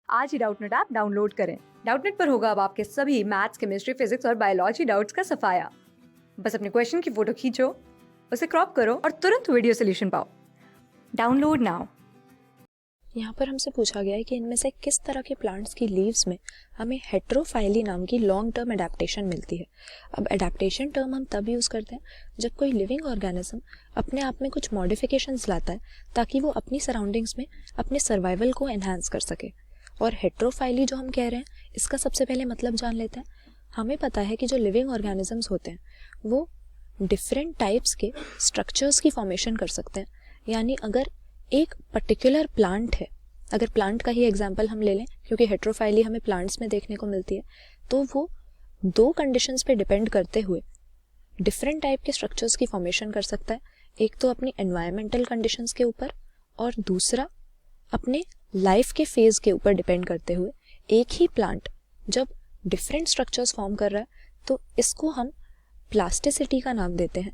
आज ही Doubtnut app download करें। Doubtnut पर होगा अब आपके सभी मैथ्स, केमिस्ट्री, फिजिक्स और बायोलॉजी डाउट्स का सफाया। बस अपने क्वेश्चन की फोटो खींचो, उसे क्रॉप करो और तुरंत वीडियो सोल्यूशन पाओ। Download now. यहाँ पर हमसे पूछा गया है कि इनमें से किस तरह के प्लांट्स की लीव्स में हमें हेट्रोफाइली नाम की लॉन्ग टर्म एडेप्टेशन मिलती है। अब एडेप्टेशन टर्म हम तब यूज़ करते हैं जब कोई लिविंग ऑर्गेनिज्म अपने आप में कुछ मॉडिफिकेशंस लाता है ताकि वो अपनी सराउंडिंग्स में अपने सर्वाइवल को एनहांस कर सके। और हेट्रोफाइली जो हम कह रहे हैं इसका सबसे पहले मतलब जान लेते हैं। हमें पता है कि जो लिविंग ऑर्गेनिजम्स होते हैं वो डिफरेंट टाइप्स के स्ट्रक्चर्स की फॉर्मेशन कर सकते हैं। यानी अगर एक पर्टिकुलर प्लांट है, अगर प्लांट का ही एग्जांपल हम ले लें क्योंकि हेट्रोफाइली हमें प्लांट्स में देखने को मिलती है, तो वो दो कंडीशंस पे डिपेंड करते हुए डिफरेंट टाइप के स्ट्रक्चर्स की फॉर्मेशन कर सकता है। एक तो अपनी एनवायरमेंटल कंडीशंस के ऊपर और दूसरा अपने लाइफ के फेज के ऊपर डिपेंड करते हुए। एक ही प्लांट जब डिफरेंट स्ट्रक्चर्स फॉर्म कर रहा है तो इसको हम प्लास्टिसिटी का नाम देते हैं।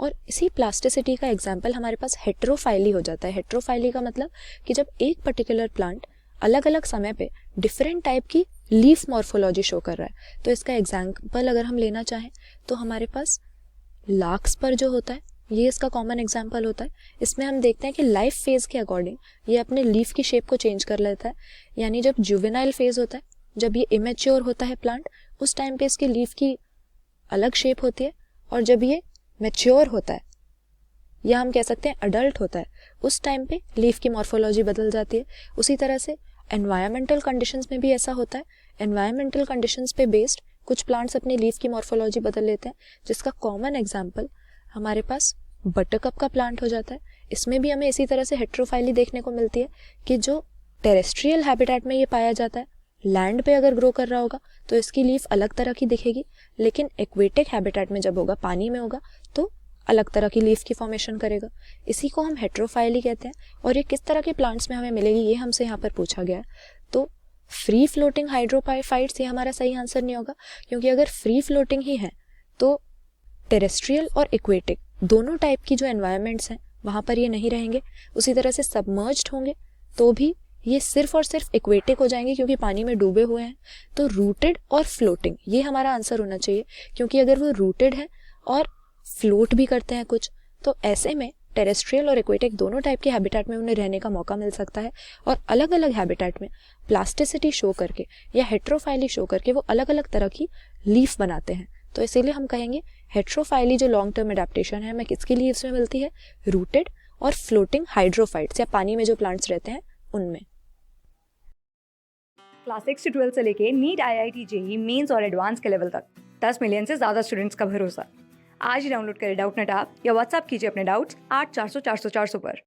और इसी प्लास्टिसिटी का एग्जाम्पल हमारे पास हेट्रोफाइली हो जाता है। हेट्रोफाइली का मतलब कि जब एक पर्टिकुलर प्लांट अलग अलग समय पे डिफरेंट टाइप की लीफ मॉर्फोलॉजी शो कर रहा है। तो इसका एग्जाम्पल अगर हम लेना चाहें तो हमारे पास लाक्स पर जो होता है ये इसका कॉमन एग्जाम्पल होता है। इसमें हम देखते हैं कि लाइफ फेज के अकॉर्डिंग ये अपने लीफ की शेप को चेंज कर लेता है। यानी जब जुवेनाइल फेज होता है, जब ये इमेच्योर होता है प्लांट, उस टाइम पे इसकी लीफ की अलग शेप होती है। और जब ये मैच्योर होता है या हम कह सकते हैं अडल्ट होता है, उस टाइम पे लीफ की मॉर्फोलॉजी बदल जाती है। उसी तरह से एनवायरमेंटल कंडीशंस में भी ऐसा होता है। एनवायरमेंटल कंडीशंस पे बेस्ड कुछ प्लांट्स अपनी लीफ की मॉर्फोलॉजी बदल लेते हैं, जिसका कॉमन एग्जाम्पल हमारे पास बटरकप का प्लांट हो जाता है। इसमें भी हमें इसी तरह से हेट्रोफाइली देखने को मिलती है कि जो टेरेस्ट्रियल हैबिटेट में ये पाया जाता है, लैंड पे अगर ग्रो कर रहा होगा तो इसकी लीफ अलग तरह की दिखेगी, लेकिन एक्वेटिक हैबिटेट में जब होगा, पानी में होगा, तो अलग तरह की लीफ की फॉर्मेशन करेगा। इसी को हम हेट्रोफाइली कहते हैं। और ये किस तरह के प्लांट्स में हमें मिलेगी ये हमसे यहाँ पर पूछा गया है। तो फ्री फ्लोटिंग हाइड्रोफाइट्स ये हमारा सही आंसर नहीं होगा, क्योंकि अगर फ्री फ्लोटिंग ही है तो टेरेस्ट्रियल और इक्वेटिक दोनों टाइप की जो एनवायरनमेंट्स हैं वहाँ पर ये नहीं रहेंगे। उसी तरह से सबमर्ज्ड होंगे तो भी ये सिर्फ और सिर्फ इक्वेटिक हो जाएंगे क्योंकि पानी में डूबे हुए हैं। तो रूटेड और फ्लोटिंग ये हमारा आंसर होना चाहिए, क्योंकि अगर वो रूटेड है और फ्लोट भी करते हैं कुछ, तो ऐसे में टेरेस्ट्रियल और इक्वेटिक दोनों टाइप के हैबिटेट में उन्हें रहने का मौका मिल सकता है। और अलग अलग हैबिटेट में प्लास्टिसिटी शो करके या हेट्रोफाइली शो करके वो अलग अलग तरह की लीफ बनाते हैं। तो इसीलिए हम कहेंगे हेट्रोफाइली जो लॉन्ग टर्म एडेप्टेशन है हमें किसकी लीव्स में मिलती है, रूटेड और फ्लोटिंग हाइड्रोफाइट्स या पानी में जो प्लांट्स रहते हैं उनमें। क्लास 6 से 12 से लेके नीट, IIT, JEE मेंस और एडवांस के लेवल तक 10 मिलियन से ज्यादा स्टूडेंट्स का भरोसा। आज ही डाउनलोड करें डाउटनेट ऐप या व्हाट्सएप कीजिए अपने डाउट्स 8400 400 400 पर।